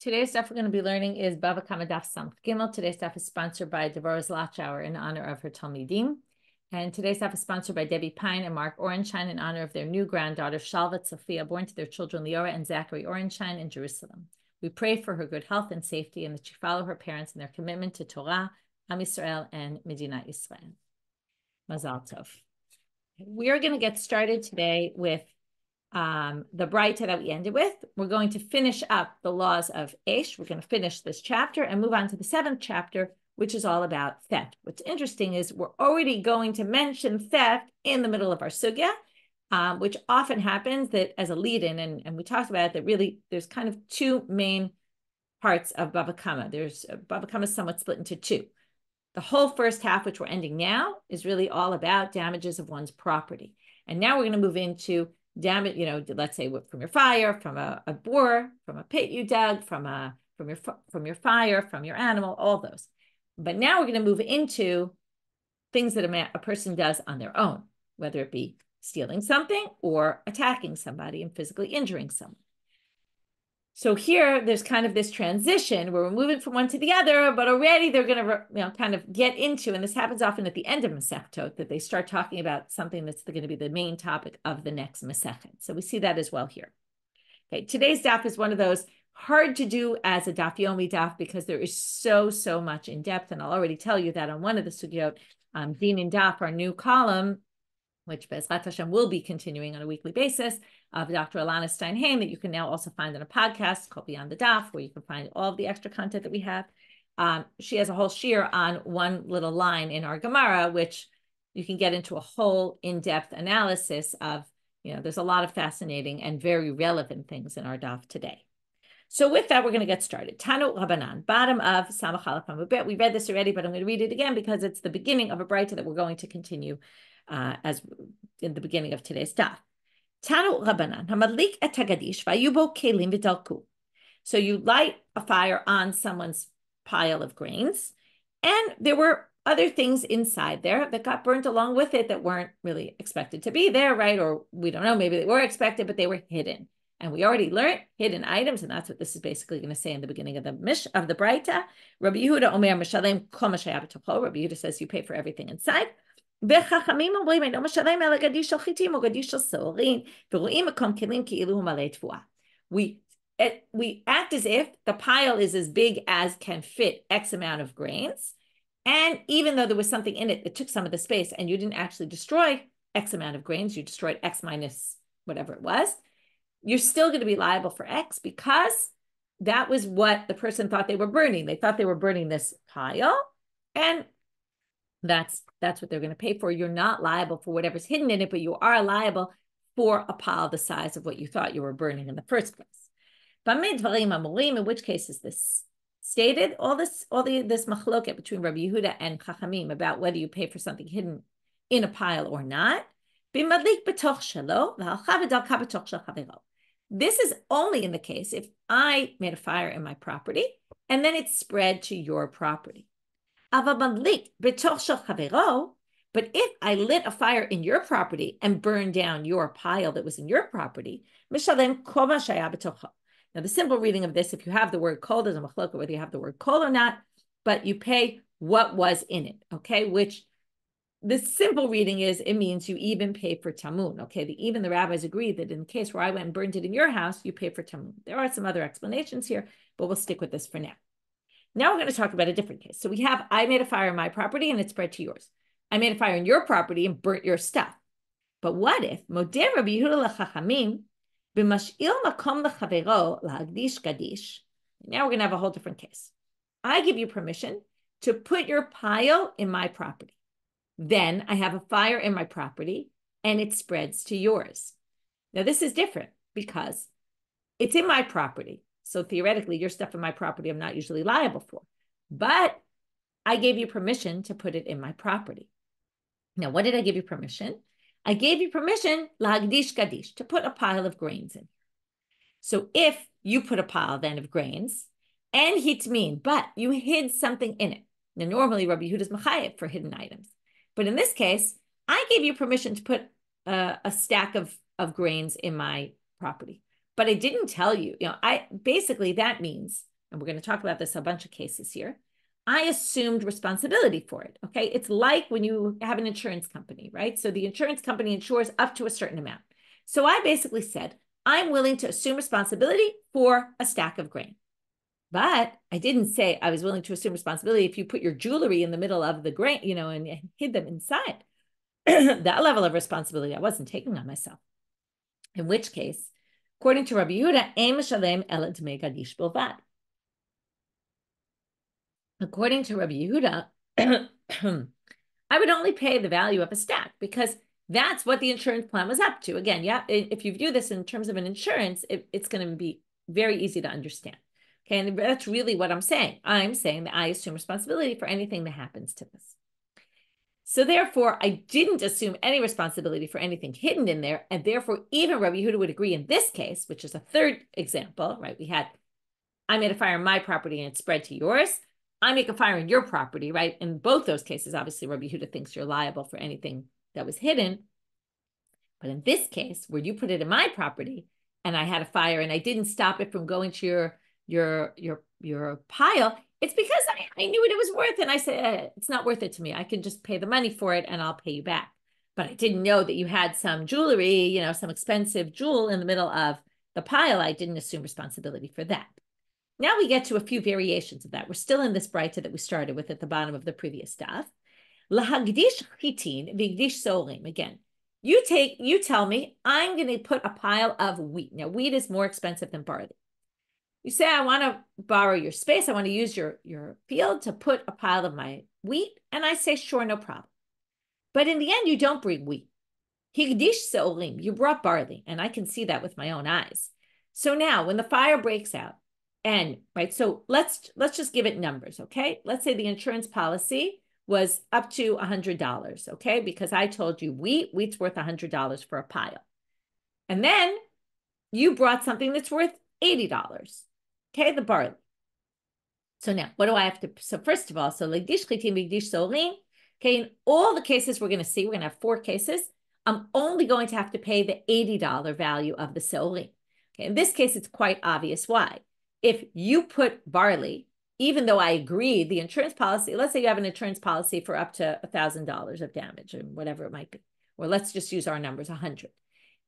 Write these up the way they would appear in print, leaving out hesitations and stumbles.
Today's stuff we're going to be learning is Bava Kamma Daf Samach Gimel. Today's stuff is sponsored by Devorah's Latch Hour in honor of her Talmidim. And today's stuff is sponsored by Debbie Pine and Mark Orenshine in honor of their new granddaughter, Shalvat Sophia, born to their children Leora and Zachary Orenshine in Jerusalem. We pray for her good health and safety and that she follow her parents in their commitment to Torah, Am Yisrael, and Medina Yisrael. Mazal Tov. We are going to get started today with the braita that we ended with. We're going to finish up the laws of Eish. We're going to finish this chapter and move on to the 7th chapter, which is all about theft. What's interesting is we're already going to mention theft in the middle of our sugya, which often happens that as a lead-in, and we talked about it, that really there's kind of two main parts of Bava Kamma. Bava Kamma is somewhat split into two. The whole first half, which we're ending now, is really all about damages of one's property. And now we're going to move into damage, let's say from your fire, from a bore, from a pit you dug, from your fire, from your animal, all those. But now we're going to move into things that a person does on their own, whether it be stealing something or attacking somebody and physically injuring someone. So here, there's kind of this transition where we're moving from one to the other, but already they're going to, kind of get into, and this happens often at the end of Masechtot, that they start talking about something that's going to be the main topic of the next Masechet. So we see that as well here. Okay, today's daf is one of those hard to do as a daf Yomi daf because there is so much in depth, and I'll already tell you that on one of the sugyot, Din in Daf, our new column, which Bezrat Hashem will be continuing on a weekly basis, of Dr. Alana Steinhain, that you can now also find on a podcast called Beyond the Daf, where you can find all of the extra content that we have. She has a whole shiur on one little line in our Gemara, which you can get into a whole in-depth analysis of, there's a lot of fascinating and very relevant things in our daf today. So with that, we're going to get started. Tanu Rabbanan, bottom of Samach Aleph Amud Bet. We read this already, but I'm going to read it again because it's the beginning of a braita that we're going to continue as in the beginning of today's daf. Tanu Rabbanan, hamadlik et hagadish vayubo kelim v'dalku. So you light a fire on someone's pile of grains, and there were other things inside there that got burnt along with it that weren't really expected to be there, right? Or we don't know, maybe they were expected, but they were hidden. And we already learned hidden items, and that's what this is basically going to say in the beginning of the braita. Rabbi Yehuda Omer Mishalem Kol Ma Shaya B'Tocho. Rabbi Yehuda says you pay for everything inside. וחכמים אומרים, אינו משלם אלא גדיש של חיטים או גדיש של שעורים, ורואים מקום כלים כאילו הוא מלא תבואה. We act as if the pile is as big as can fit X amount of grains, and even though there was something in it that took some of the space, and you didn't actually destroy X amount of grains, you destroyed X minus whatever it was, you're still going to be liable for X because that was what the person thought they were burning. They thought they were burning this pile, and that's what they're going to pay for. You're not liable for whatever's hidden in it, but you are liable for a pile the size of what you thought you were burning in the first place. In which case is this stated? All this machloket between Rabbi Yehuda and Chachamim about whether you pay for something hidden in a pile or not. This is only in the case if I made a fire in my property and then it spread to your property. But if I lit a fire in your property and burned down your pile that was in your property, now the simple reading of this, if you have the word kol, there's a machloka whether you have the word kol or not, but you pay what was in it, okay? Which the simple reading is, it means you even pay for tamun, okay? Even the rabbis agree that in the case where I went and burned it in your house, you pay for tamun. There are some other explanations here, but we'll stick with this for now. Now we're going to talk about a different case. So we have, I made a fire in my property and it spread to yours. I made a fire in your property and burnt your stuff. But what if, modeh Rabbi Yehuda lechachamim, b'mash'il makom lechavero la'agdish gadish. Now we're going to have a whole different case. I give you permission to put your pile in my property. Then I have a fire in my property and it spreads to yours. Now this is different because it's in my property. So theoretically, your stuff in my property, I'm not usually liable for. But I gave you permission to put it in my property. Now, what did I give you permission? I gave you permission, la'agdish gadish, to put a pile of grains in. So if you put a pile then of grains, and hitmin, but you hid something in it. Now, normally, Rabbi Yehuda is mechayev for hidden items. But in this case, I gave you permission to put a stack of grains in my property. But I didn't tell you, basically that means and we're going to talk about this a bunch of cases here, I assumed responsibility for it, okay? It's like when you have an insurance company, right? So the insurance company insures up to a certain amount. So I basically said, I'm willing to assume responsibility for a stack of grain. But I didn't say I was willing to assume responsibility if you put your jewelry in the middle of the grain, and hid them inside. That level of responsibility I wasn't taking on myself. In which case, according to Rabbi Yehuda, ein mishalem ela dmei gadish bilvad. According to Rabbi Yehuda, I would only pay the value of a stack because that's what the insurance plan was up to. Again, yeah, if you view this in terms of an insurance, it's going to be very easy to understand. Okay, and that's really what I'm saying. I'm saying that I assume responsibility for anything that happens to this. So therefore, I didn't assume any responsibility for anything hidden in there, and therefore, even Rabbi Yehuda would agree in this case, which is a third example, right? I made a fire in my property and it spread to yours. I make a fire in your property, right? In both those cases, obviously, Rabbi Yehuda thinks you're liable for anything that was hidden. But in this case, where you put it in my property and I had a fire and I didn't stop it from going to your pile, it's because I knew what it was worth. And I said, it's not worth it to me. I can just pay the money for it and I'll pay you back. But I didn't know that you had some jewelry, some expensive jewel in the middle of the pile. I didn't assume responsibility for that. Now we get to a few variations of that. We're still in this braita that we started with at the bottom of the previous stuff. Lahagdish chitin v'gdish solim. Again, you tell me I'm going to put a pile of wheat. Now, wheat is more expensive than barley. You say, I want to borrow your space. I want to use your field to put a pile of my wheat. And I say, sure, no problem. But in the end, you don't bring wheat. Higdish solim. You brought barley. And I can see that with my own eyes. So now when the fire breaks out, so let's just give it numbers, okay? Let's say the insurance policy was up to $100, okay? Because I told you wheat's worth $100 for a pile. And then you brought something that's worth $80, okay? The barley. So now, what do I have to, so first of all, legdish chitin v'gdish solim, okay, in all the cases we're going to see, we're going to have 4 cases, I'm only going to have to pay the $80 value of the solim. Okay, in this case, it's quite obvious why. If you put barley, even though I agreed the insurance policy, let's say you have an insurance policy for up to $1,000 of damage or whatever it might be, or let's just use our numbers, 100.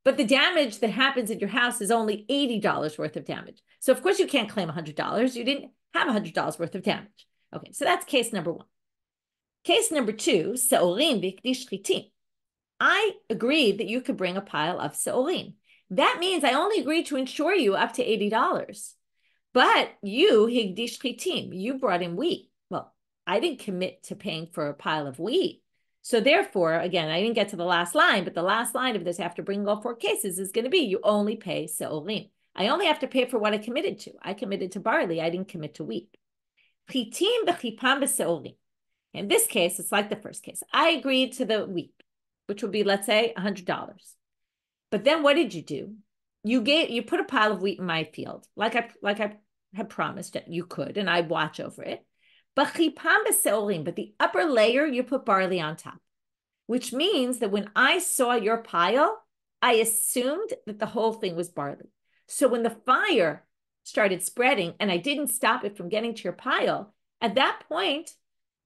But the damage that happens at your house is only $80 worth of damage. So of course you can't claim $100. You didn't have $100 worth of damage. Okay, so that's case number 1. Case number 2, se'orim v'gdish chitin. I agreed that you could bring a pile of se'orim. That means I only agreed to insure you up to $80. But you, higdish chitin, you brought in wheat. Well, I didn't commit to paying for a pile of wheat. So therefore, again, I didn't get to the last line, but the last line of this after bringing all 4 cases is going to be you only pay se'orim. I only have to pay for what I committed to. I committed to barley. I didn't commit to wheat. Chitin b'chipam b'se'orim. In this case, it's like the first case. I agreed to the wheat, which would be, let's say, $100. But then what did you do? You put a pile of wheat in my field, like I had promised that you could, and I'd watch over it. But the upper layer, you put barley on top, which means that when I saw your pile, I assumed that the whole thing was barley. So when the fire started spreading and I didn't stop it from getting to your pile, at that point,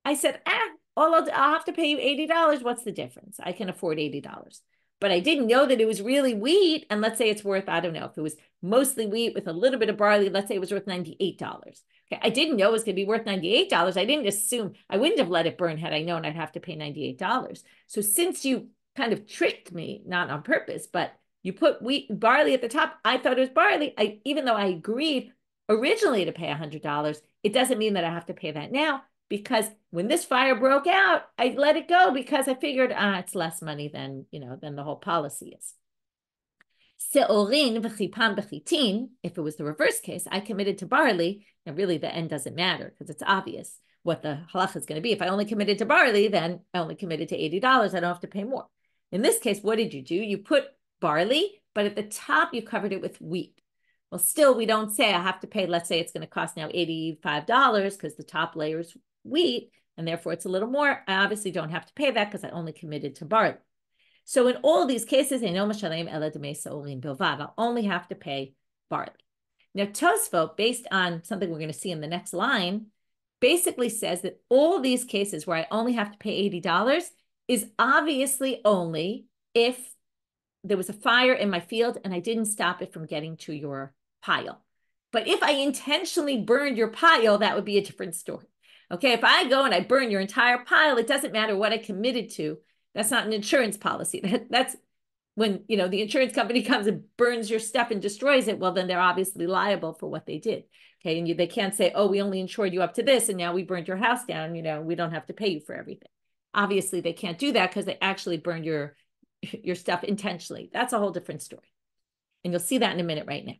I said, I'll have to pay you $80. What's the difference? I can afford $80. But I didn't know that it was really wheat. And let's say it's worth, I don't know, if it was mostly wheat with a little bit of barley, let's say it was worth $98. Okay, I didn't know it was going to be worth $98. I didn't assume, I wouldn't have let it burn had I known I'd have to pay $98. So since you kind of tricked me, not on purpose, but you put barley at the top, I thought it was barley. Even though I agreed originally to pay $100, it doesn't mean that I have to pay that now. Because when this fire broke out, I let it go because I figured, it's less money than the whole policy is. Se'orin v'chipam b'chitin, if it was the reverse case, I committed to barley, and really the end doesn't matter because it's obvious what the halacha is going to be. If I only committed to barley, then I only committed to $80. I don't have to pay more. In this case, what did you do? You put barley, but at the top, you covered it with wheat. Well, still, we don't say I have to pay, let's say it's going to cost now $85 because the top layer is wheat, and therefore it's a little more. I obviously don't have to pay that because I only committed to barley. So in all these cases, I'll only have to pay barley. Now, Tosfot, based on something we're going to see in the next line, basically says that all these cases where I only have to pay $80 is obviously only if there was a fire in my field and I didn't stop it from getting to your pile. But if I intentionally burned your pile, that would be a different story. Okay, if I go and I burn your entire pile, it doesn't matter what I committed to. That's not an insurance policy. That's when, the insurance company comes and burns your stuff and destroys it. Well, then they're obviously liable for what they did. Okay, and they can't say, oh, we only insured you up to this, and now we burned your house down. We don't have to pay you for everything. Obviously, they can't do that because they actually burned your stuff intentionally. That's a whole different story. And you'll see that in a minute right now.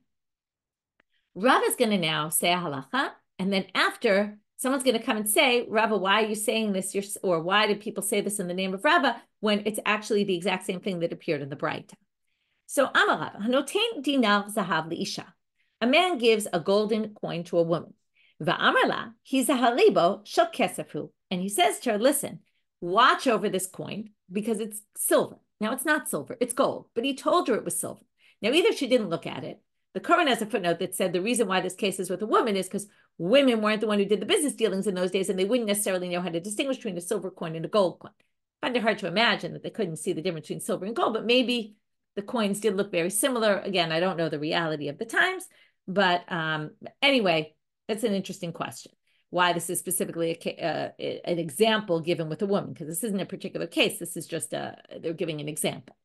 Rav is going to now say a halacha, and then after, someone's going to come and say, Rava, why are you saying this? Or why did people say this in the name of Rava when it's actually the exact same thing that appeared in the braita? So, Amar Rava, hanoten dinar zahav liisha. A man gives a golden coin to a woman. Va'amar la, he's a haribo shel kesefu. And he says to her, listen, watch over this coin because it's silver. Now, it's not silver, it's gold. But he told her it was silver. Now, either she didn't look at it. The Quran has a footnote that said the reason why this case is with a woman is because women weren't the one who did the business dealings in those days, and they wouldn't necessarily know how to distinguish between a silver coin and a gold coin. I find it hard to imagine that they couldn't see the difference between silver and gold, but maybe the coins did look very similar. Again, I don't know the reality of the times, but anyway, it's an interesting question. Why this is specifically an example given with a woman, because this isn't a particular case. This is just they're giving an example.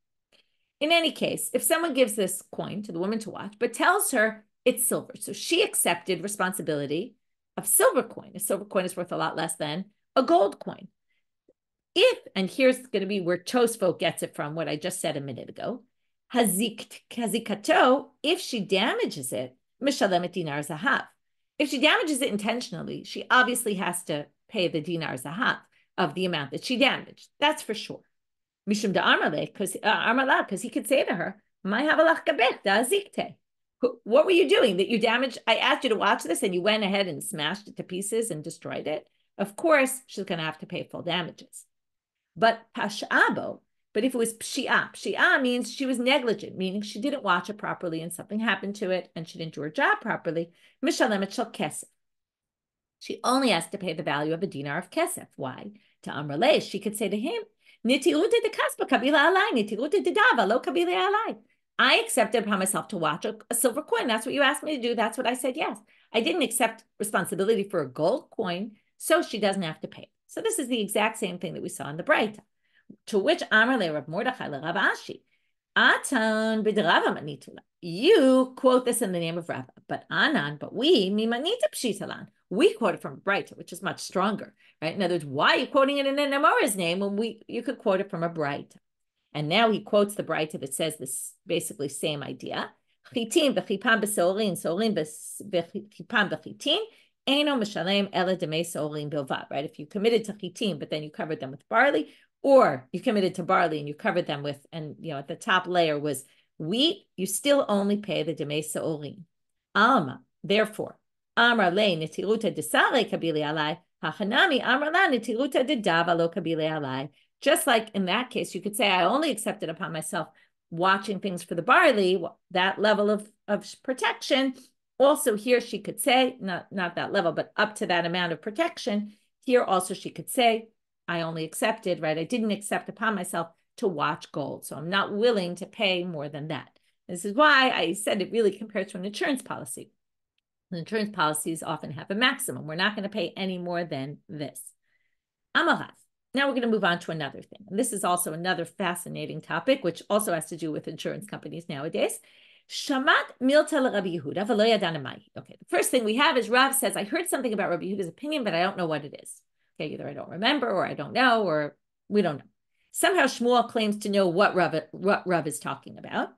In any case, if someone gives this coin to the woman to watch, but tells her it's silver, so she accepted responsibility of silver coin. A silver coin is worth a lot less than a gold coin. And here's going to be where Tosfot gets it from, what I just said a minute ago. Hazikato, if she damages it, mishalemet dinar zahav. If she damages it intentionally, she obviously has to pay the dinar zahav of the amount that she damaged. That's for sure. Mishum da'armale, because he could say to her, "My havalach gabech da'azikte." What were you doing that you damaged? I asked you to watch this and you went ahead and smashed it to pieces and destroyed it. Of course, she's going to have to pay full damages. But pash'abo, but if it was pshi'a means she was negligent, meaning she didn't watch it properly and something happened to it and she didn't do her job properly. Mishalemet shel kesef. She only has to pay the value of a dinar of kesef. Why? To amrale, she could say to him, I accepted upon myself to watch a silver coin. That's what you asked me to do. That's what I said yes. I didn't accept responsibility for a gold coin, so she doesn't have to pay. So this is the exact same thing that we saw in the braita. To which Amar le Rav Mordechai le Rav Ashi, Atan b'derava manitula. You quote this in the name of Rava, but we mimanita pshitalan. We quote it from a braita, which is much stronger, right? In other words, why are you quoting it in an Ameimar name when you could quote it from a braita? And now he quotes the braita that says this basically same idea. Chitin v'chipam b'seorin, seorin v'chipam b'chitin, eno mishalem ela demei seorin bilvad, right? If you committed to chitin, but then you covered them with barley, or you committed to barley and you covered them with, and at the top layer was wheat, you still only pay the demei seorin. Alma, therefore, Amar le netiruta desare kabili alai, hachanami amar la netiruta dedava lo kabili alai. Just like in that case, you could say, I only accepted upon myself watching things for the barley, that level of protection. Also here she could say, not that level, but up to that amount of protection. Here also she could say, I only accepted, right? I didn't accept upon myself to watch gold. So I'm not willing to pay more than that. This is why I said it really compares to an insurance policy. Insurance policies often have a maximum. We're not going to pay any more than this. Amarav. Now we're going to move on to another thing. And this is also another fascinating topic, which also has to do with insurance companies nowadays. Shamat milta Rabbi Yehuda v'lo yadana mai. Okay, the first thing we have is Rav says, I heard something about Rabbi Yehuda's opinion, but I don't know what it is. Okay, either I don't remember, or I don't know, or we don't know. Somehow Shmuel claims to know what Rav is talking about.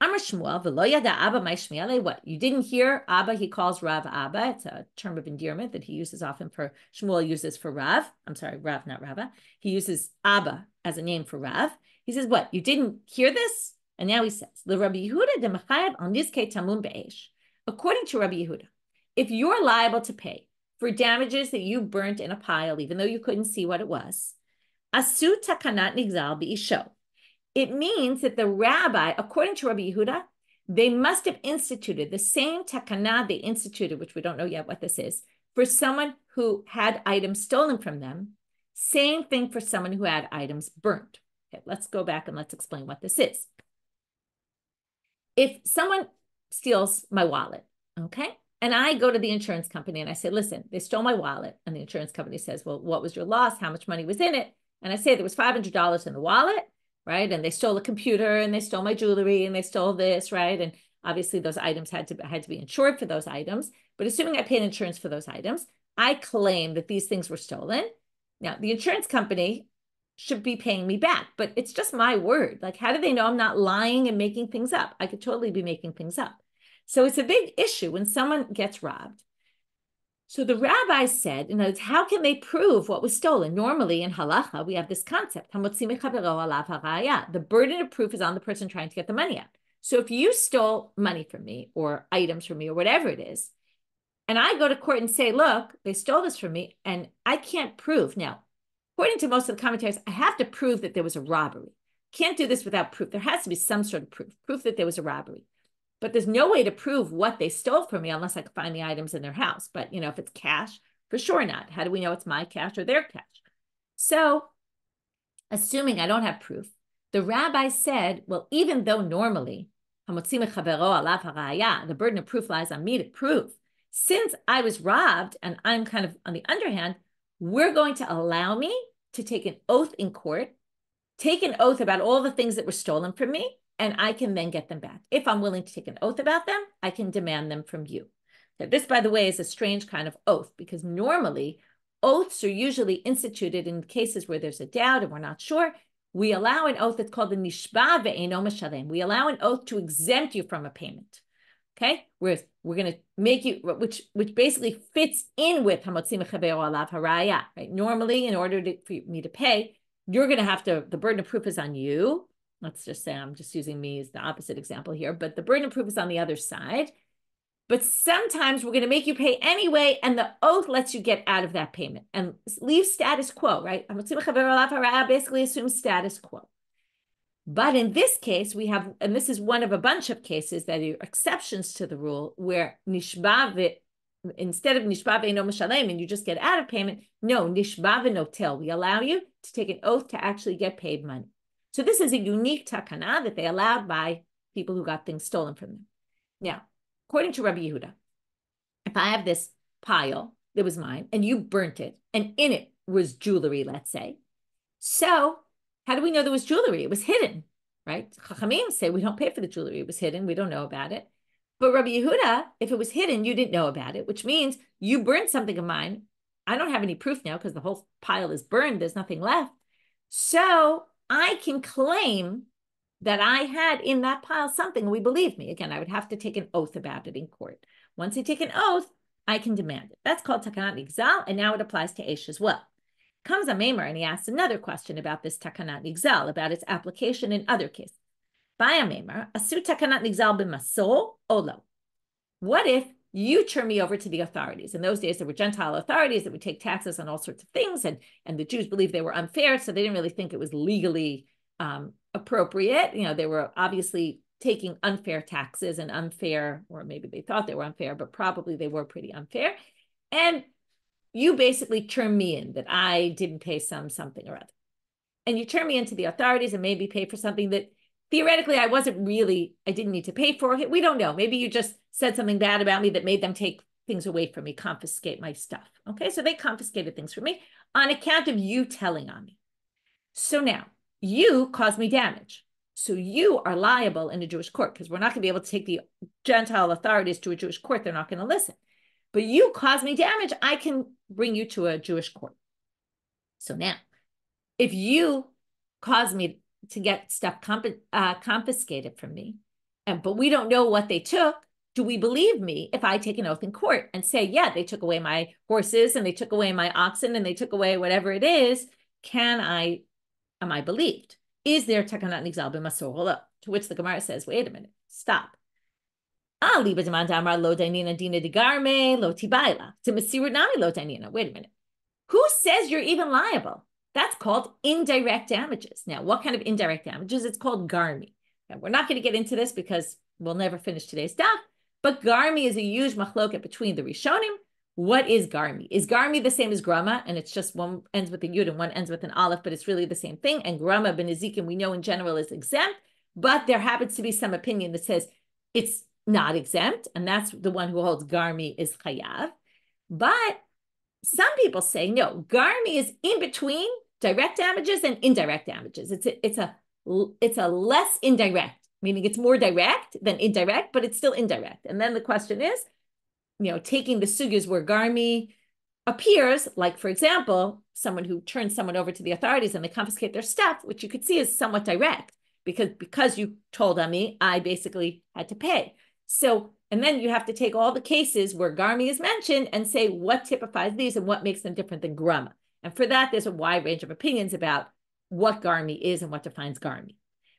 Amar Shmuel v'lo yada Abba mai shmiele. What, you didn't hear Abba? He calls Rav Abba. It's a term of endearment that he uses often for, Shmuel uses for Rav. I'm sorry, Rav, not Rava. He uses Abba as a name for Rav. He says, what, you didn't hear this? And now he says, the Rabbi Yehuda de Machayev on niskei tamun be'esh. According to Rabbi Yehuda, if you're liable to pay for damages that you burnt in a pile, even though you couldn't see what it was, asu takanat nigzal be'isho. It means that the rabbi, according to Rabbi Yehuda, they must have instituted the same takana they instituted, which we don't know yet what this is, for someone who had items stolen from them. Same thing for someone who had items burnt. Okay, let's go back and let's explain what this is. If someone steals my wallet, okay, and I go to the insurance company and I say, listen, they stole my wallet. And the insurance company says, well, what was your loss? How much money was in it? And I say there was $500 in the wallet, right? And they stole a computer and they stole my jewelry and they stole this, right? And obviously those items had to be insured for those items. But assuming I paid insurance for those items, I claim that these things were stolen. Now, the insurance company should be paying me back, but it's just my word. Like, how do they know I'm not lying and making things up? I could totally be making things up. So it's a big issue when someone gets robbed. So the rabbi said, how can they prove what was stolen? Normally in halacha, we have this concept. The burden of proof is on the person trying to get the money out. So if you stole money from me or items from me or whatever it is, and I go to court and say, look, they stole this from me, and I can't prove. Now, according to most of the commentaries, I have to prove that there was a robbery. Can't do this without proof. There has to be some sort of proof that there was a robbery. But there's no way to prove what they stole from me unless I can find the items in their house. But, if it's cash, for sure not. How do we know it's my cash or their cash? So, assuming I don't have proof, the rabbi said, well, even though normally, the burden of proof lies on me to prove, since I was robbed and I'm kind of on the underhand, we're going to allow me to take an oath in court, take an oath about all the things that were stolen from me, and I can then get them back. If I'm willing to take an oath about them, I can demand them from you. Now, this, by the way, is a strange kind of oath because normally oaths are usually instituted in cases where there's a doubt and we're not sure. We allow an oath that's called the nishba ve'eino meshalem. We allow an oath to exempt you from a payment. Okay, whereas we're going to make you, which basically fits in with hamotzi mechaber alav haraya, right? Normally, in order for me to pay, you're going to have to, the burden of proof is on you. Let's just say I'm just using me as the opposite example here, but the burden of proof is on the other side. But sometimes we're going to make you pay anyway, and the oath lets you get out of that payment and leave status quo, right? Hamotzi mechaber alav haraya basically assumes status quo. But in this case, we have, and this is one of a bunch of cases that are exceptions to the rule, where nishba, instead of nishba ve'eino meshalem, and you just get out of payment, no, nishba ve'notel. We allow you to take an oath to actually get paid money. So this is a unique takana that they allowed by people who got things stolen from them. Now, according to Rabbi Yehuda, if I have this pile that was mine, and you burnt it, and in it was jewelry, let's say, so how do we know there was jewelry? It was hidden, right? Chachamim say we don't pay for the jewelry. It was hidden. We don't know about it. But Rabbi Yehuda, if it was hidden, you didn't know about it, which means you burned something of mine. I don't have any proof now because the whole pile is burned. There's nothing left. So I can claim that I had in that pile something. We believe me. Again, I would have to take an oath about it in court. Once I take an oath, I can demand it. That's called takanat nigzal, and now it applies to Aish as well. Comes Ameimar and he asks another question about this takanat nigzal, about its application in other cases. By Ameimar, asu takanat nigzal b'masol olo. What if you turn me over to the authorities? In those days, there were Gentile authorities that would take taxes on all sorts of things, and the Jews believed they were unfair, so they didn't really think it was legally appropriate. They were obviously taking unfair taxes and unfair, or maybe they thought they were unfair, but probably they were pretty unfair. And you basically turn me in that I didn't pay something or other. And you turn me into the authorities and maybe pay for something that theoretically I didn't need to pay for. We don't know. Maybe you just said something bad about me that made them take things away from me, confiscate my stuff. Okay, so they confiscated things from me on account of you telling on me. So now you caused me damage. So you are liable in a Jewish court because we're not going to be able to take the Gentile authorities to a Jewish court. They're not going to listen. But you caused me damage, I can bring you to a Jewish court. So now, if you cause me to get stuff confiscated from me, but we don't know what they took, do we believe me if I take an oath in court and say, yeah, they took away my horses and they took away my oxen and they took away whatever it is, am I believed? Is there takanat nigzal b'masor? To which the Gemara says, wait a minute, stop. Wait a minute. Who says you're even liable? That's called indirect damages. Now, what kind of indirect damages? It's called garmi. Now, we're not going to get into this because we'll never finish today's daf, but garmi is a huge machloket between the Rishonim. What is garmi? Is garmi the same as grama? And it's just one ends with a yud and one ends with an aleph, but it's really the same thing. And grama b'nezikin, we know in general is exempt, but there happens to be some opinion that says it's not exempt, and that's the one who holds garmi is chayav. But some people say, no, garmi is in between direct damages and indirect damages. It's a less indirect, meaning it's more direct than indirect, but it's still indirect. And then the question is, taking the sugyas where garmi appears, like, for example, someone who turns someone over to the authorities and they confiscate their stuff, which you could see is somewhat direct, because you told on me, I basically had to pay. So, and then you have to take all the cases where garmi is mentioned and say what typifies these and what makes them different than grama. And for that, there's a wide range of opinions about what garmi is and what defines garmi.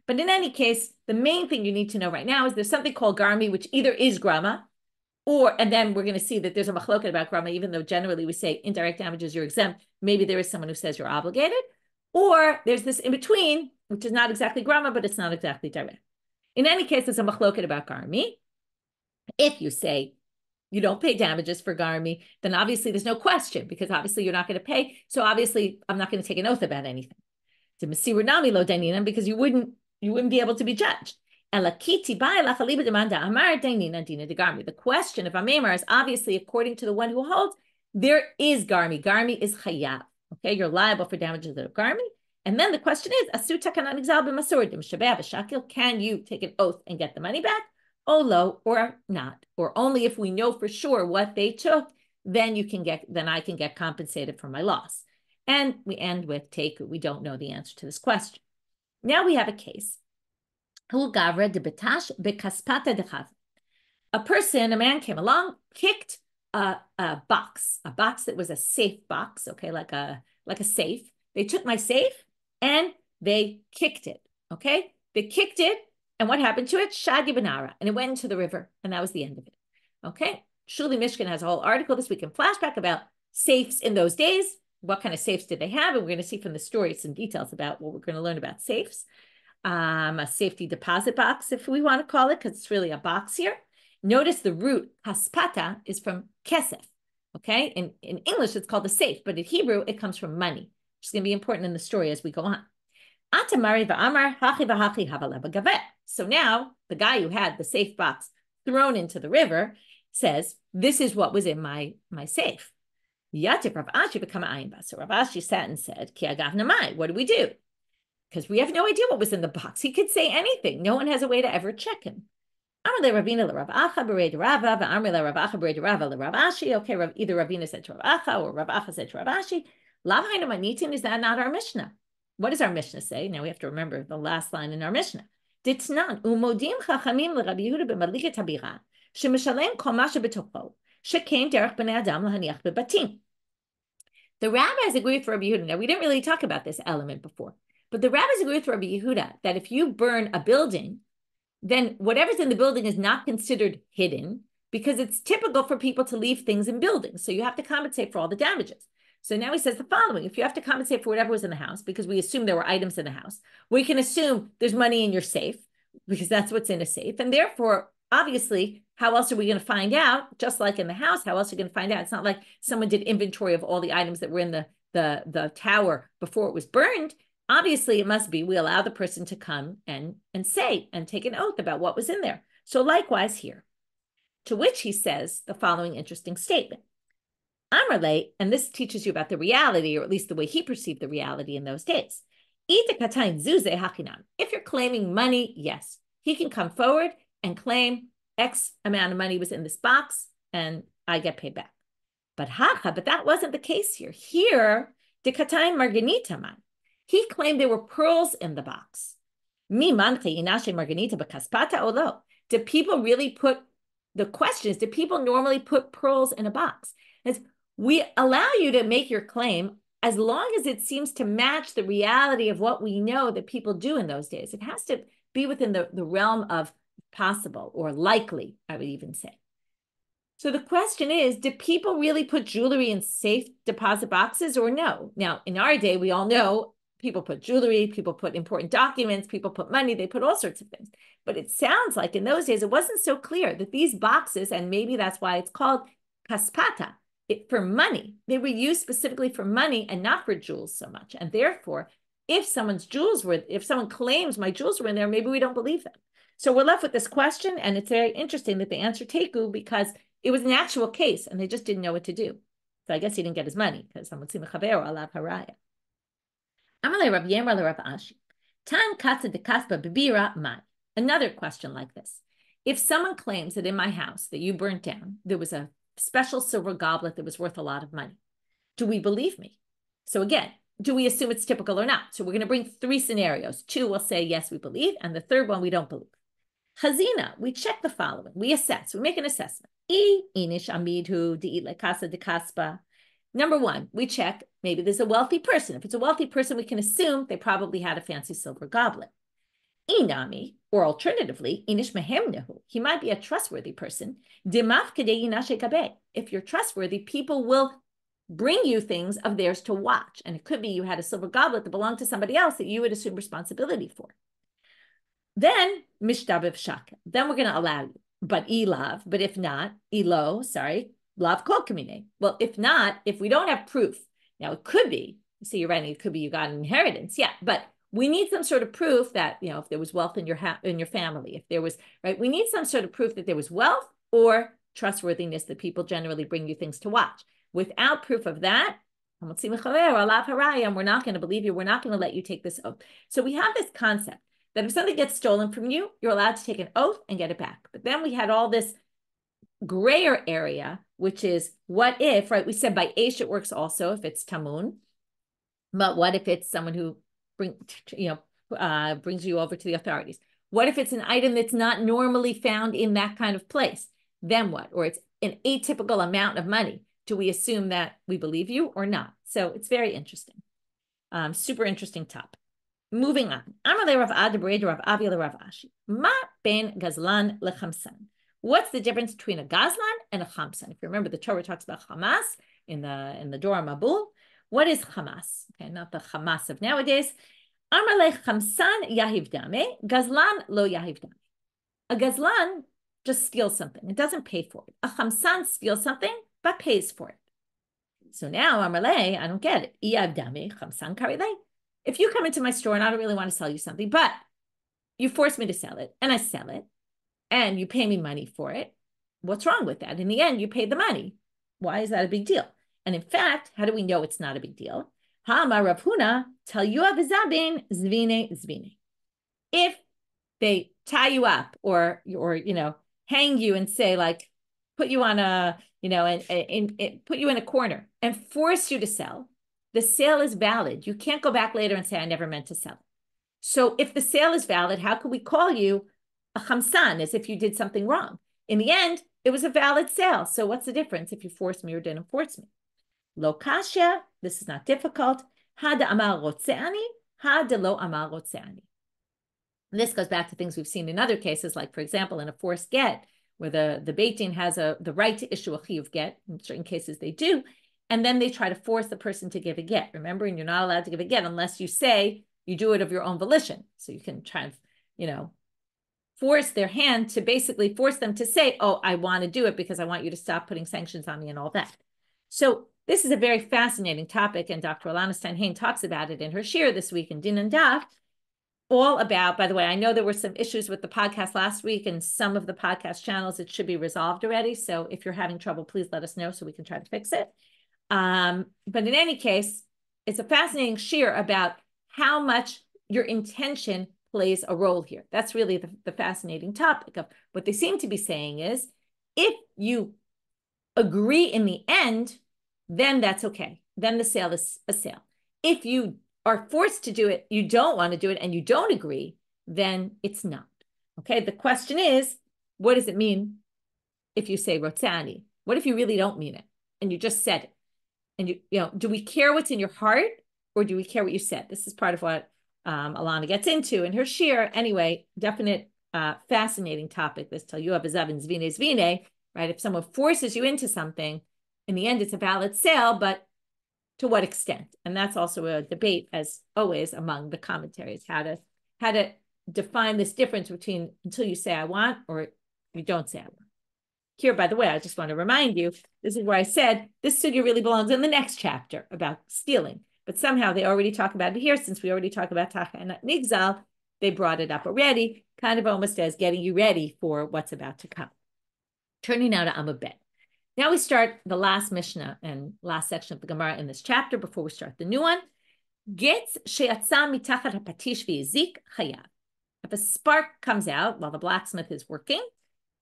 But in any case, the main thing you need to know right now is there's something called garmi, which either is grama, and then we're going to see that there's a machloket about grama, even though generally we say indirect damages, you're exempt. Maybe there is someone who says you're obligated. Or there's this in between, which is not exactly grama, but it's not exactly direct. In any case, there's a machloket about garmi. If you say you don't pay damages for garmi, then obviously there's no question, because obviously you're not going to pay. So obviously I'm not going to take an oath about anything. Because you wouldn't be able to be judged. The question of Ameimar is obviously, according to the one who holds, there is garmi. Garmi is chayav. Okay, you're liable for damages that are garmi. And then the question is, asu takanat nigzal b'masordim shabeh v'shakil. Can you take an oath and get the money back? Olo, or not, or only if we know for sure what they took, then I can get compensated for my loss. And we end with we don't know the answer to this question. Now we have a case. A man came along, kicked a box that was a safe box, okay, like a safe. They took my safe and they kicked it, okay? They kicked it, and what happened to it? Shadi Benara, and it went into the river, and that was the end of it, okay? Shuli Mishkan has a whole article this week in Flashback about safes in those days. What kind of safes did they have? And we're going to see from the story some details about what we're going to learn about safes. A safety deposit box, if we want to call it, because it's really a box here. Notice the root, haspata, is from kesef, okay? In English, it's called a safe, but in Hebrew, it comes from money, which is going to be important in the story as we go on. So now, the guy who had the safe box thrown into the river says, this is what was in my safe. So Rav Ashi sat and said, what do we do? Because we have no idea what was in the box. He could say anything. No one has a way to ever check him. Okay, either Ravina said to Rav Acha or Rav Acha said to Rav Ashi, is that not our Mishnah? What does our Mishnah say? Now we have to remember the last line in our Mishnah. Ditnan umodim chachamim l'Rabbi Yehuda b'madliket habira shemishalem kol ma shebetocho shekein derech bnei adam lahaniach bebatim. The rabbis agree with Rabbi Yehuda. Now we didn't really talk about this element before, but the rabbis agree with Rabbi Yehuda that if you burn a building, then whatever's in the building is not considered hidden, because it's typical for people to leave things in buildings. So you have to compensate for all the damages. So now he says the following: if you have to compensate for whatever was in the house, because we assume there were items in the house, we can assume there's money in your safe, because that's what's in a safe. And therefore, obviously, how else are we going to find out? Just like in the house, how else are you going to find out? It's not like someone did inventory of all the items that were in the tower before it was burned. Obviously, it must be we allow the person to come and say and take an oath about what was in there. So likewise here, to which he says the following interesting statement. Amarle, and this teaches you about the reality, or at least the way he perceived the reality in those days. If you're claiming money, yes, he can come forward and claim X amount of money was in this box and I get paid back. But that wasn't the case here. Here, he claimed there were pearls in the box. Did people really put, the question is, did people normally put pearls in a box? As we allow you to make your claim as long as it seems to match the reality of what we know that people do in those days. It has to be within the realm of possible or likely, I would even say. So the question is, did people really put jewelry in safe deposit boxes or no? Now, in our day, we all know People put jewelry, people put important documents, people put money, they put all sorts of things. But it sounds like in those days, it wasn't so clear that these boxes, and maybe that's why it's called kaspata, for money. They were used specifically for money and not for jewels so much. And therefore, if someone claims my jewels were in there, maybe we don't believe them. So we're left with this question, and it's very interesting that they answer teku because it was an actual case and they just didn't know what to do. So I guess he didn't get his money because someone said mechaber alav haraya. Amalei Rabbi Yehuda Rabbi Ashi. Tan katsa de kaspa bebira mai. Another question like this. If someone claims that in my house that you burnt down, there was a special silver goblet that was worth a lot of money, do we believe me? So again, do we assume it's typical or not? So we're going to bring 3 scenarios. 2 will say, yes, we believe. And the third one, we don't believe. Chazina, we check the following. We assess. We make an assessment. Number 1, we check. Maybe there's a wealthy person. If it's a wealthy person, we can assume they probably had a fancy silver goblet. Inami, or alternatively, inish mahemnehu. He might be a trustworthy person. If you're trustworthy, people will bring you things of theirs to watch. And it could be you had a silver goblet that belonged to somebody else that you would assume responsibility for. Then, mishtabiv shaka. Then we're going to allow you. But ilav, but if not, lav kol kamine. Well, if not, if we don't have proof, now it could be, see, you're right, it could be you got an inheritance. Yeah, but we need some sort of proof that, if there was wealth in your family, if there was, right, we need some sort of proof that there was wealth or trustworthiness that people generally bring you things to watch. Without proof of that, we're not going to believe you. We're not going to let you take this oath. So we have this concept that if something gets stolen from you, you're allowed to take an oath and get it back. But then we had all this grayer area, which is what if, right? We said by Aish it works also if it's tamun. But what if it's someone who brings you over to the authorities? What if it's an item that's not normally found in that kind of place? Then what? Or it's an atypical amount of money. Do we assume that we believe you or not? So it's very interesting. Super interesting topic. Moving on. Ma ben gazlan lechamsan. What's the difference between a gazlan and a chamsan? If you remember, the Torah talks about Hamas in the Dora Mabul. What is Hamas? Okay, not the Hamas of nowadays. Amar chamsan yahiv dame, gazlan lo yahiv dame. A gazlan just steals something. It doesn't pay for it. A chamsan steals something, but pays for it. So now, Amarle, I don't get it. Yahiv dame, chamsan karile. If you come into my store and I don't really want to sell you something, but you force me to sell it, and I sell it, and you pay me money for it, what's wrong with that? In the end, you paid the money. Why is that a big deal? And in fact, how do we know it's not a big deal? Ha'amar Rav Huna, talyuha v'zabin zvine. If they tie you up or hang you and say like, put you on a, and put you in a corner and force you to sell, the sale is valid. You can't go back later and say, I never meant to sell it. So if the sale is valid, how could we call you a chamsan as if you did something wrong? In the end, it was a valid sale. So what's the difference if you forced me or didn't force me? Lo kasha, this is not difficult. Hada amal rotzeani, hada lo amal rotzeani. This goes back to things we've seen in other cases, like, for example, in a forced get, where the Beit Din has the right to issue a chiyuv get. In certain cases, they do. And then they try to force the person to give a get. Remember, and you're not allowed to give a get unless you say you do it of your own volition. So you can try and, force their hand to basically force them to say, oh, I want to do it because I want you to stop putting sanctions on me and all that. So this is a very fascinating topic, and Dr. Alana Steinhain talks about it in her Shiur this week in Din and Daf, all about, by the way, I know there were some issues with the podcast last week and some of the podcast channels. It should be resolved already. So if you're having trouble, please let us know so we can try to fix it. But in any case, it's a fascinating Shiur about how much your intention plays a role here. That's really the fascinating topic of what they seem to be saying is, if you agree in the end, then that's okay. Then the sale is a sale. If you are forced to do it, you don't want to do it, and you don't agree, then it's not. Okay, the question is, what does it mean if you say rotzani? What if you really don't mean it and you just said it? And do we care what's in your heart, or do we care what you said? This is part of what Alana gets into in her Shiur. Anyway, definite fascinating topic, this talyuha v'zavin zvine, right? If someone forces you into something, in the end, it's a valid sale, but to what extent? And that's also a debate, as always, among the commentaries, how to define this difference between until you say I want or you don't say I want. Here, by the way, I just want to remind you, this is where I said this sugya really belongs in the next chapter about stealing. But somehow they already talk about it here, since we already talk about takanat nigzal, they brought it up already, kind of almost as getting you ready for what's about to come. Turning now to Amud Bet. Now we start the last Mishnah and last section of the Gemara in this chapter before we start the new one. Getz she'atza mitachat hapatish v'yizik chayav. If a spark comes out while the blacksmith is working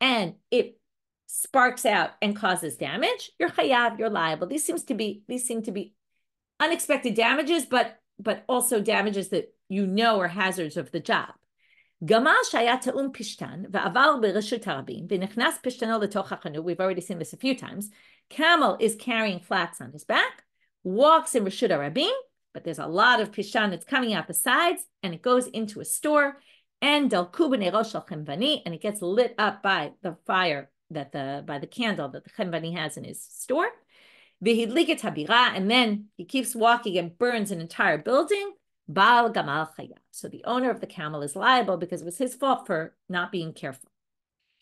and it sparks out and causes damage, you're chayav, you're liable. These seem to be unexpected damages, but also damages that you know are hazards of the job. Gamal shaya ta'um pishtan va'aval bereshut harabim v'nechnas pishtano letoch hachanu. We've already seen this a few times. Camel is carrying flax on his back, walks in reshut harabim, but there's a lot of pishtan that's coming out the sides, and it goes into a store, and dalku b'nei rosh shel chemvani, and it gets lit up by the fire by the candle that the chemvani has in his store. V'hidliket habira, and then he keeps walking and burns an entire building. Baal gamal chayav. So the owner of the camel is liable because it was his fault for not being careful.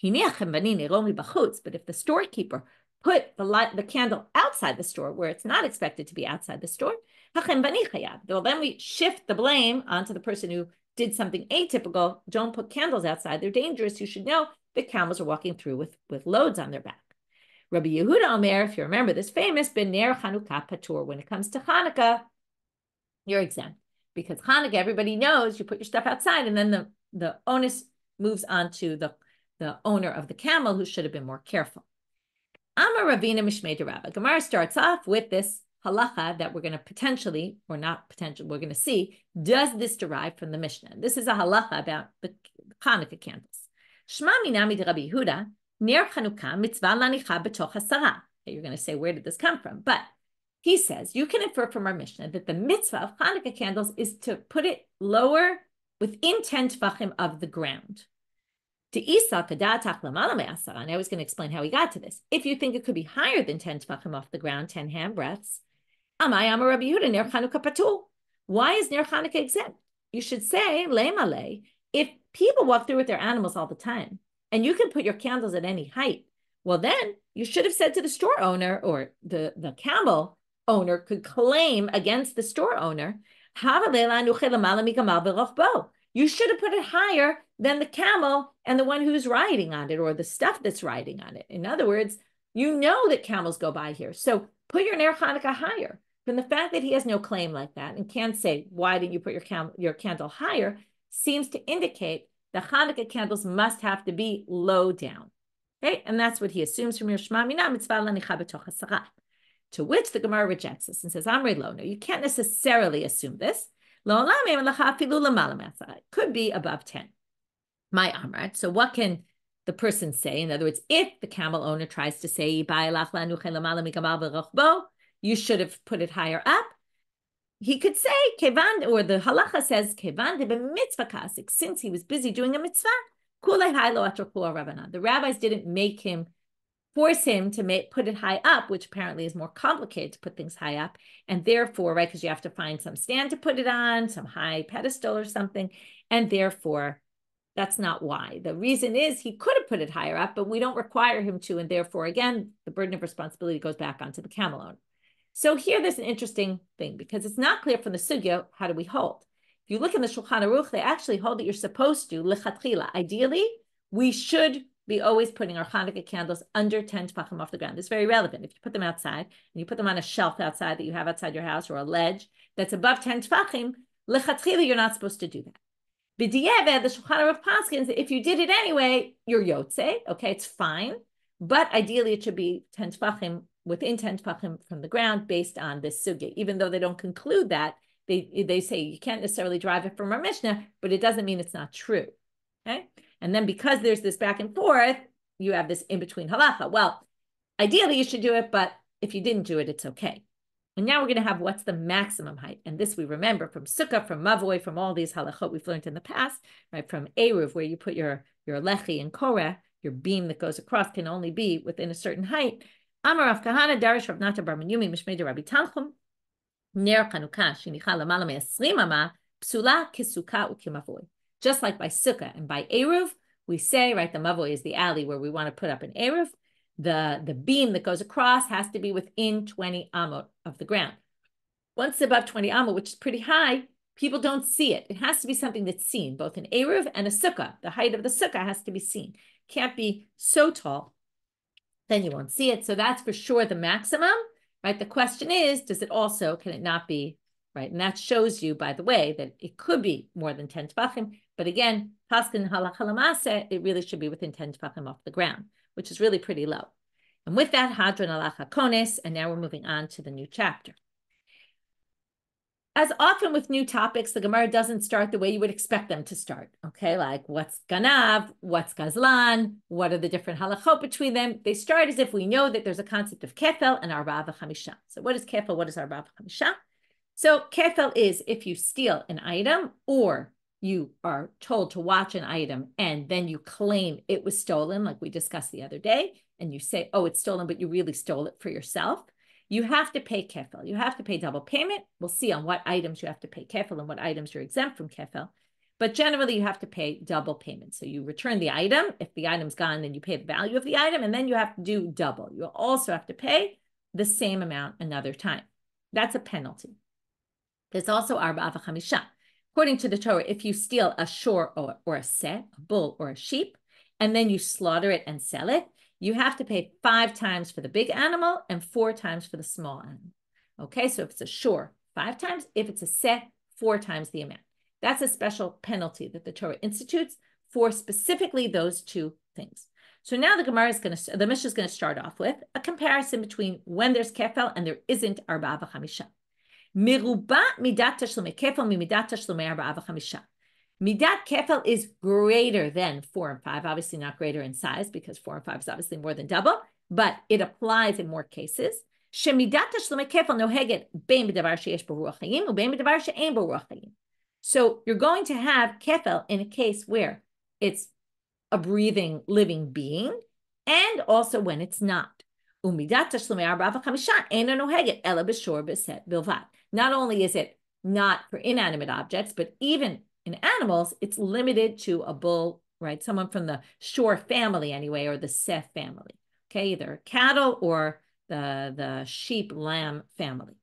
But if the storekeeper put the candle outside the store where it's not expected to be outside the store, well, then we shift the blame onto the person who did something atypical. Don't put candles outside. They're dangerous. You should know that camels are walking through with loads on their back. Rabbi Yehuda Omer, if you remember this famous, Bener Chanuka Patur. When it comes to Chanuka, you're exempt. Because Hanukkah, everybody knows you put your stuff outside, and then the onus moves on to the owner of the camel, who should have been more careful. Amar Ravina Mishmei de Rabba. Gemara starts off with this halacha that we're going to potentially, or not potentially, we're going to see, does this derive from the Mishnah? This is a halacha about the Hanukkah candles. Shma minami de Rabbi Yehuda, ner Chanuka mitzvah lanicha betoch hasara. You're going to say, where did this come from? But he says, you can infer from our Mishnah that the mitzvah of Hanukkah candles is to put it lower within 10 tefachim of the ground. And I was going to explain how he got to this. If you think it could be higher than 10 tefachim off the ground, 10 handbreadths, Ameimar Rabbi Yehuda, ner Chanuka patul. Why is ner Chanuka exempt? You should say, le'malei, if people walk through with their animals all the time, and you can put your candles at any height, well then, you should have said to the store owner, or the camel owner could claim against the store owner, you should have put it higher than the camel and the one who's riding on it, or the stuff that's riding on it. In other words, you know that camels go by here. So put your ner Hanukkah higher. From the fact that he has no claim like that and can't say, why didn't you put your candle higher, seems to indicate the Hanukkah candles must have to be low down. Okay? And that's what he assumes from your Shema Mina mitzvah lanicha b'toch hasara. To which the Gemara rejects this and says, Amrei lo, no, you can't necessarily assume this. It could be above 10. My Amrat. So what can the person say? In other words, if the camel owner tries to say, you should have put it higher up, he could say, kevan, or the halacha says, kevan de b'mitzvah kasik, since he was busy doing a mitzvah, the rabbis didn't force him to put it high up, which apparently is more complicated to put things high up. And therefore, right, because you have to find some stand to put it on, some high pedestal or something. And therefore, that's not why. The reason is he could have put it higher up, but we don't require him to. And therefore, again, the burden of responsibility goes back onto the camel owner. So here there's an interesting thing, because it's not clear from the sugya, how do we hold? If you look in the Shulchan Aruch, they actually hold that you're supposed to, lechatchila. Ideally, we should be always putting our Hanukkah candles under 10 tefachim off the ground. It's very relevant. If you put them outside, and you put them on a shelf outside that you have outside your house, or a ledge that's above 10 tefachim, lechatchila, you're not supposed to do that. B'di'evet, the Shulchan Aruch paskins, if you did it anyway, you're yotze, okay, it's fine, but ideally it should be 10 tefachim, within 10 tefachim from the ground, based on this sugya. Even though they don't conclude that, they say you can't necessarily drive it from our Mishnah, but it doesn't mean it's not true, okay? And then because there's this back and forth, you have this in-between halacha. Well, ideally you should do it, but if you didn't do it, it's okay. And now we're going to have what's the maximum height. And this we remember from Sukkah, from Mavoi, from all these halachot we've learned in the past, right? From Eruv, where you put your lechi and koreh, your beam that goes across can only be within a certain height. Amar Rav Kahana, Darish Rav Nata Bar Yomi, Mishmei de Rabbi Tanchum. ner Chanuka shenicha lamala me-20 ama, psula kisuka ukimavoy. Just like by sukkah and by eruv, we say, right, the mavoy is the alley where we want to put up an eruv. The beam that goes across has to be within 20 amot of the ground. Once above 20 amot, which is pretty high, people don't see it. It has to be something that's seen, both an eruv and a sukkah. The height of the sukkah has to be seen. Can't be so tall, then you won't see it. So that's for sure the maximum, right? The question is, does it also, can it not be, right? And that shows you, by the way, that it could be more than 10 tefachim. But again, paskin halacha l'maaseh, it really should be within 10 tefachim off the ground, which is really pretty low. And with that, Hadran alacha kones, and now we're moving on to the new chapter. As often with new topics, the Gemara doesn't start the way you would expect them to start. Okay, like what's ganav, what's gazlan, what are the different halachot between them? They start as if we know that there's a concept of kefel and arba v'chamisha. So what is kefel? What is arba v'chamisha? So kefel is if you steal an item or you are told to watch an item and then you claim it was stolen, like we discussed the other day, and you say, oh, it's stolen, but you really stole it for yourself. You have to pay kefel. You have to pay double payment. We'll see on what items you have to pay kefel and what items you're exempt from kefel. But generally, you have to pay double payment. So you return the item. If the item's gone, then you pay the value of the item, and then you have to do double. You also have to pay the same amount another time. That's a penalty. There's also arba v'chamisha. According to the Torah, if you steal a shor or a seh, a bull or a sheep, and then you slaughter it and sell it, you have to pay 5 times for the big animal and 4 times for the small animal. Okay, so if it's a shor, 5 times. If it's a seh, 4 times the amount. That's a special penalty that the Torah institutes for specifically those 2 things. So now the Mishnah is going to start off with a comparison between when there's kefel and there isn't arba v'chamisha. Miruba midat tashlumei kefel midat tashlumei arba v'chamisha. Midat kefel is greater than 4 and 5, obviously not greater in size because 4 and 5 is obviously more than double, but it applies in more cases. Shemidat tashlumei kefel noheget bein b'davar sheyesh bo ruach hayim ubein b'davar she'ein bo ruach hayim. So you're going to have kefel in a case where it's a breathing, living being, and also when it's not. Umidat tashlumei arba v'chamisha eina noheget ela b'shor b'set bilvad. Not only is it not for inanimate objects, but even in animals, it's limited to a bull, right? Someone from the shor family anyway, or the seh family. Okay, either cattle or the sheep, lamb family.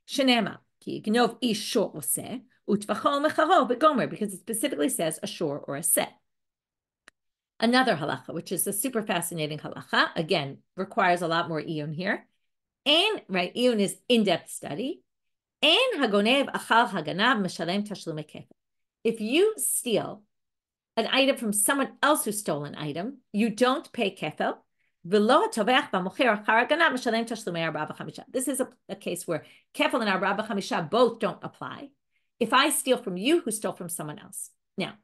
Shenema, ki gnov ish shor or seh, utvachol mecharo begomer, because it specifically says a shor or a seh. Another halacha, which is a super fascinating halacha, again, requires a lot more iyun here. And, right, iyun is in-depth study. And hagonev achal haganav meshalem tashlumei kefel. If you steal an item from someone else who stole an item, you don't pay kefel. This is a case where kefel and arba v'chamisha both don't apply. If I steal from you who stole from someone else. Now,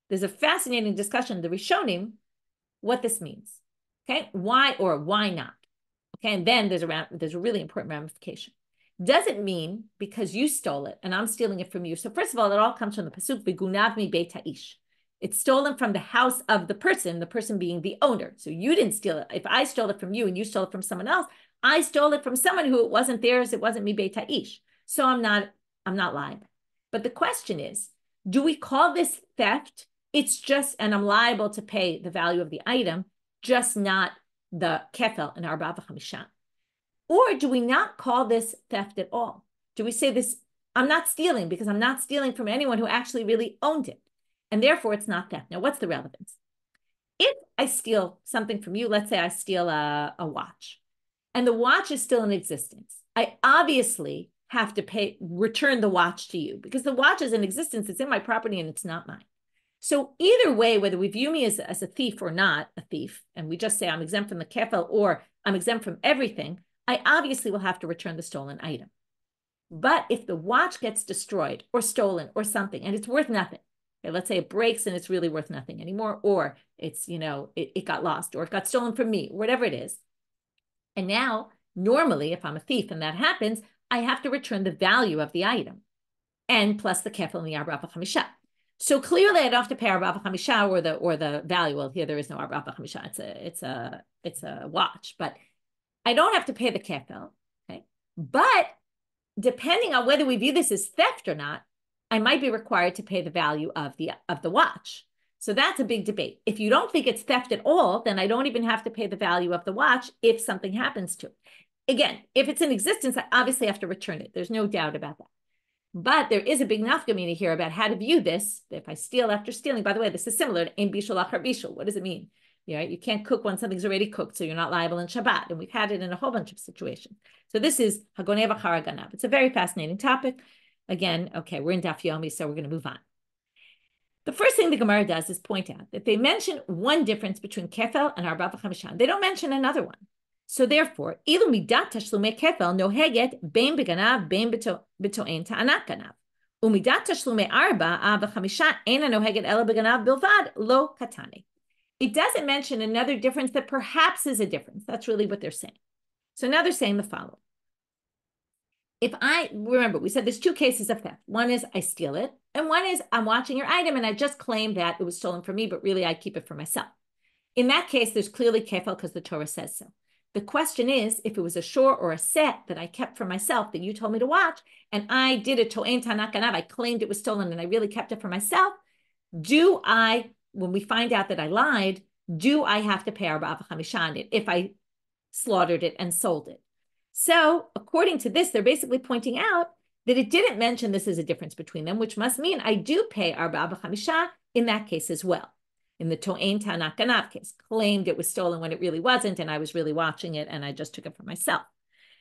there's a fascinating discussion in the Rishonim what this means. Okay, why or why not? Okay, and then there's a really important ramification. Does it mean because you stole it and I'm stealing it from you? So first of all, it all comes from the pasuk v'gunav mi beit ha'ish. It's stolen from the house of the person being the owner. So you didn't steal it. If I stole it from you and you stole it from someone else, I stole it from someone who it wasn't theirs. It wasn't mi beit ha'ish. So I'm not liable. But the question is, do we call this theft? It's just, and I'm liable to pay the value of the item, just not the kefel and arba v'chamisha. Or do we not call this theft at all? Do we say this, I'm not stealing because I'm not stealing from anyone who actually really owned it. And therefore it's not theft. Now, what's the relevance? If I steal something from you, let's say I steal a watch, and the watch is still in existence, I obviously have to return the watch to you because the watch is in existence, it's in my property and it's not mine. So either way, whether we view me as a thief or not a thief, and we just say I'm exempt from the kefel or I'm exempt from everything, I obviously will have to return the stolen item. But if the watch gets destroyed or stolen or something, and it's worth nothing, okay, let's say it breaks and it's really worth nothing anymore, or it's, it got lost or it got stolen from me, whatever it is. And now, normally, if I'm a thief and that happens, I have to return the value of the item and plus the kefel and the arba v'chamisha. So clearly I don't have to pay arba v'chamisha or the value. Well, here there is no arba v'chamisha. It's a watch, but I don't have to pay the kefel, okay? But depending on whether we view this as theft or not, I might be required to pay the value of the watch. So that's a big debate. If you don't think it's theft at all, then I don't even have to pay the value of the watch if something happens to it. Again, if it's in existence, I obviously have to return it. There's no doubt about that. But there is a big nafkamina here about how to view this. If I steal after stealing, by the way, this is similar to ein bishul achar bishul. What does it mean? You can't cook when something's already cooked, so you're not liable in Shabbat. And we've had it in a whole bunch of situations. So this is hagonev achar ganav. It's a very fascinating topic. Again, okay, we're in Daf Yomi, so we're going to move on. The first thing the Gemara does is point out that they mention one difference between kefel and arba v'chamishan. They don't mention another one. So therefore, ilu midat tashlume kefel noheget bein beganav bein beto'en ta'anat ganav. Umidat tashlume arba v'chamisha ena noheget ela beganav bilvad lo katane. It doesn't mention another difference that perhaps is a difference. That's really what they're saying. So now they're saying the following. If I remember, we said there's two cases of theft. One is I steal it, and one is I'm watching your item and I just claim that it was stolen from me, but really I keep it for myself. In that case, there's clearly kefel because the Torah says so. The question is, if it was a shore or a set that I kept for myself that you told me to watch, and I did a to'en ta'anat ganav, I claimed it was stolen and I really kept it for myself, do I, when we find out that I lied, do I have to pay arba v'chamisha on it if I slaughtered it and sold it? So according to this, they're basically pointing out that it didn't mention this as a difference between them, which must mean I do pay arba v'chamisha in that case as well. In the to'en ta'anat ganav case, claimed it was stolen when it really wasn't, and I was really watching it, and I just took it for myself.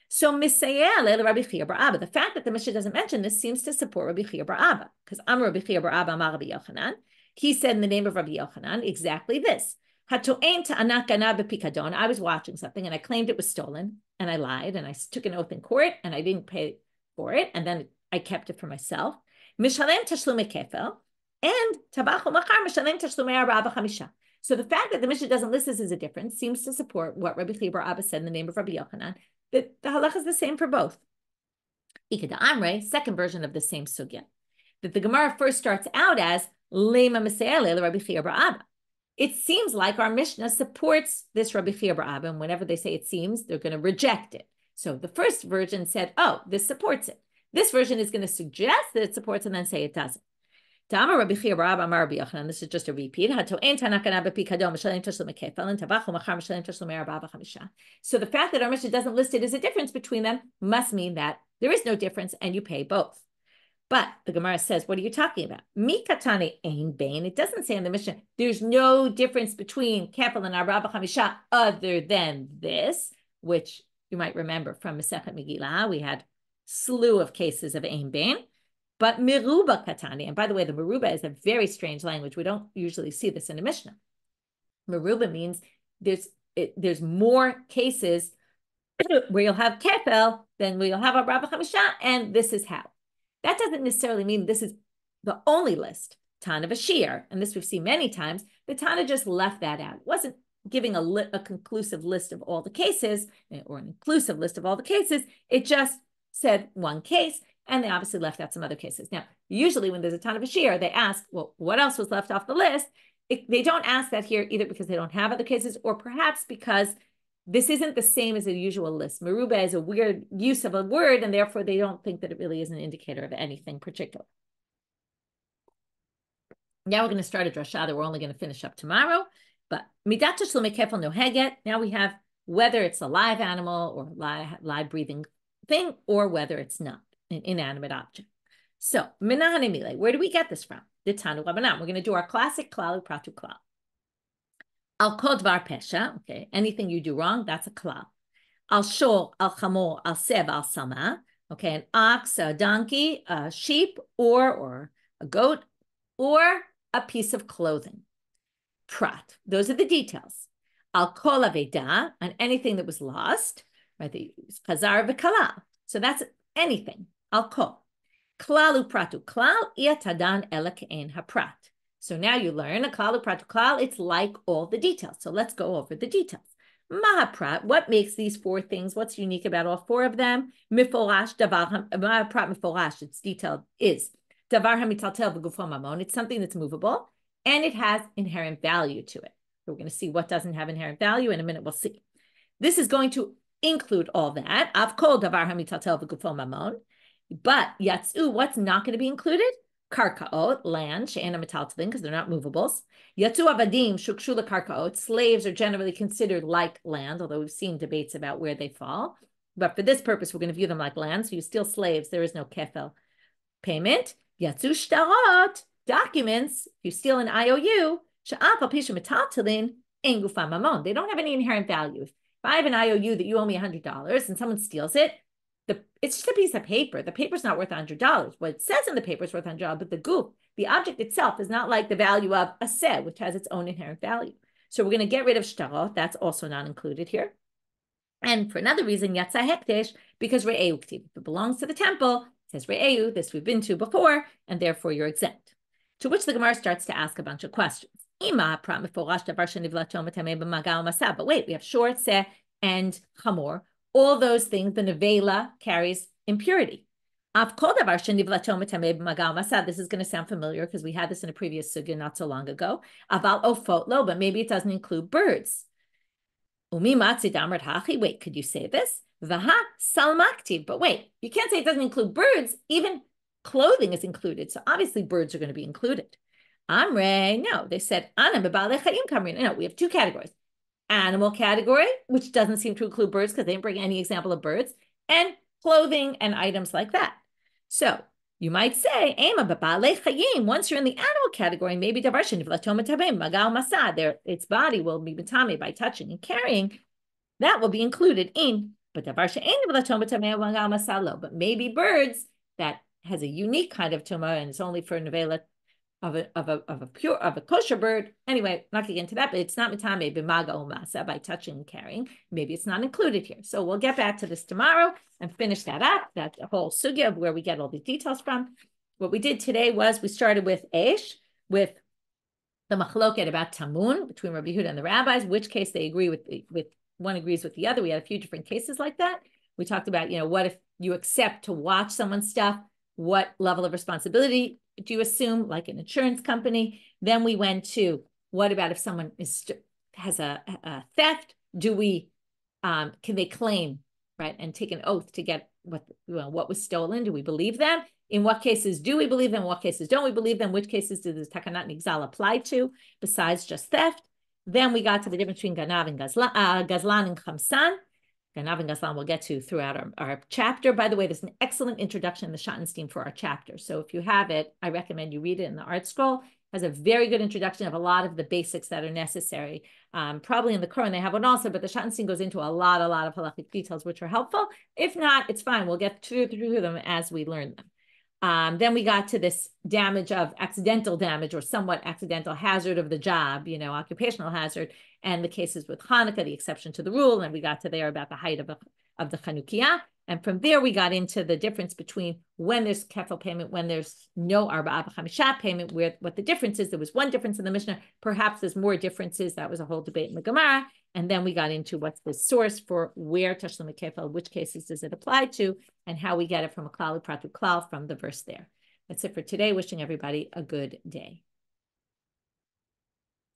So misayel el Rabbi Chia bar Abba. The fact that the Mishnah doesn't mention this seems to support Rabbi Chia bar Abba, because Amar Rabbi Chia bar Abba Amar Rabbi Yochanan. He said in the name of Rabbi Yochanan exactly this. Hato'en ta'anat ganav b'pikadon. I was watching something and I claimed it was stolen, and I lied, and I took an oath in court, and I didn't pay for it, and then I kept it for myself. Mishalem tashlume kefel. And tabachu machar mishalem tashlumei arba v'chamisha. So the fact that the Mishnah doesn't list this as a difference seems to support what Rabbi Chia bar Abba said in the name of Rabbi Yochanan, that the halacha is the same for both. Ikeda Amre, second version of the same sugya, that the Gemara first starts out as lema misayel Rabbi Chia bar Abba. It seems like our Mishnah supports this Rabbi Chia bar Abba, and whenever they say it seems, they're going to reject it. So the first version said, oh, this supports it. This version is going to suggest that it supports and then say it doesn't. This is just a repeat. So the fact that our Mishnah doesn't list it as a difference between them must mean that there is no difference and you pay both. But the Gemara says, what are you talking about? It doesn't say in the Mishnah, there's no difference between kefel and arba v'chamisha other than this, which you might remember from Masechet Megillah. We had slew of cases of ein bein. But meruba katani, and by the way, the meruba is a very strange language. We don't usually see this in a Mishnah. Meruba means there's more cases where you'll have kefel than where you'll have a arba v'chamisha, and this is how. That doesn't necessarily mean this is the only list. Tana of a Shiur, and this we've seen many times. The Tana just left that out. It wasn't giving a conclusive list of all the cases, or an inclusive list of all the cases. It just said one case. And they obviously left out some other cases. Now, usually when there's a ton of a Shiur, they ask, well, what else was left off the list? They don't ask that here either because they don't have other cases or perhaps because this isn't the same as a usual list. Meruba is a weird use of a word, and therefore they don't think that it really is an indicator of anything particular. Now we're going to start a drasha that we're only going to finish up tomorrow. But midat tashlume kefel noheget. Now we have whether it's a live animal or live breathing thing or whether it's not an inanimate object. So, minahanemile, where do we get this from? The Tanu Rabbanan. We're going to do our classic klal upratu klal. Al kol dvar pesha, okay, anything you do wrong, that's a klal. Al shor, al chamor, al sev, al sama, okay, an ox, a donkey, a sheep, or a goat, or a piece of clothing. Prat, those are the details. Al kol aveda, on anything that was lost, right? They use chazar v'kalal. So that's anything. Al kol. Klal upratu klal, iatadan ela ke'en haprat. So now you learn a klal upratu klal, it's like all the details. So let's go over the details. Mahaprat, what makes these four things? What's unique about all four of them? Miforash, davar, mahaprat miforash, it's detailed, is davar hamitaltel v'gufo mamon. It's something that's movable, and it has inherent value to it. So we're going to see what doesn't have inherent value. In a minute, we'll see. This is going to include all that. Av kol davar hamitaltel v'gufo mamon. But yatsu, what's not going to be included? Karkaot, land, she'ena metaltalin, because they're not movables. Yatsu avadim, shukshula karkaot, slaves are generally considered like land, although we've seen debates about where they fall. But for this purpose, we're going to view them like land. So you steal slaves, there is no kefel payment. Yatsu shtarot, documents, if you steal an IOU, she'afal pisha metaltalin, ein gufa mamon. They don't have any inherent value. If I have an IOU that you owe me $100 and someone steals it, it's just a piece of paper. The paper's not worth $100. What it says in the paper is worth $100, but the object itself is not like the value of a seh, which has its own inherent value. So we're going to get rid of shtarot. That's also not included here. And for another reason, yatsa hekdesh, because re'eu ktiv. If it belongs to the temple, it says re'eu, this we've been to before, and therefore you're exempt. To which the Gemara starts to ask a bunch of questions. But wait, we have short, seh, and chamor. All those things, the nevela carries impurity. This is going to sound familiar because we had this in a previous sugya not so long ago. But maybe it doesn't include birds. Wait, could you say this? But wait, you can't say it doesn't include birds. Even clothing is included. So obviously birds are going to be included. No, they said, no, we have two categories. Animal category, which doesn't seem to include birds because they didn't bring any example of birds, and clothing and items like that. So you might say, once you're in the animal category, maybe its body will be matame by touching and carrying. That will be included in, but maybe birds that has a unique kind of tuma and it's only for nevela of a kosher bird. Anyway, not gonna get into that, but it's not mitame b'maga umasa by touching and carrying. Maybe it's not included here. So we'll get back to this tomorrow and finish that up. That whole sugya of where we get all the details from. What we did today was we started with Eish, with the machloket about tamun between Rabbi Yehuda and the rabbis, which case they agree with one agrees with the other. We had a few different cases like that. We talked about, what if you accept to watch someone's stuff? What level of responsibility do you assume, like an insurance company? Then we went to, what about if someone has a theft? Do we, can they claim, right, and take an oath to get what was stolen? Do we believe them? In what cases do we believe them? What cases don't we believe them? Which cases do the takanat nigzal apply to besides just theft? Then we got to the difference between ganav and gazlan and chamsan. Ganav and gazlan we'll get to throughout our chapter. By the way, there's an excellent introduction in the Schottenstein for our chapter. So if you have it, I recommend you read it in the art scroll. It has a very good introduction of a lot of the basics that are necessary. Probably in the Quran they have one also, but the Schottenstein goes into a lot of halachic details, which are helpful. If not, it's fine. We'll get through them as we learn them. Then we got to this damage of accidental damage or somewhat accidental hazard of the job, occupational hazard, and the cases with Chanuka, the exception to the rule. And we got to there about the height of the Chanukiah. And from there, we got into the difference between when there's kefil payment, when there's no arba'a b'chamisha payment, what the difference is. There was one difference in the Mishnah. Perhaps there's more differences. That was a whole debate in the Gemara. And then we got into what's the source for where tashlim kefil, which cases does it apply to, and how we get it from a klal u'prat u'klal from the verse there. That's it for today. Wishing everybody a good day.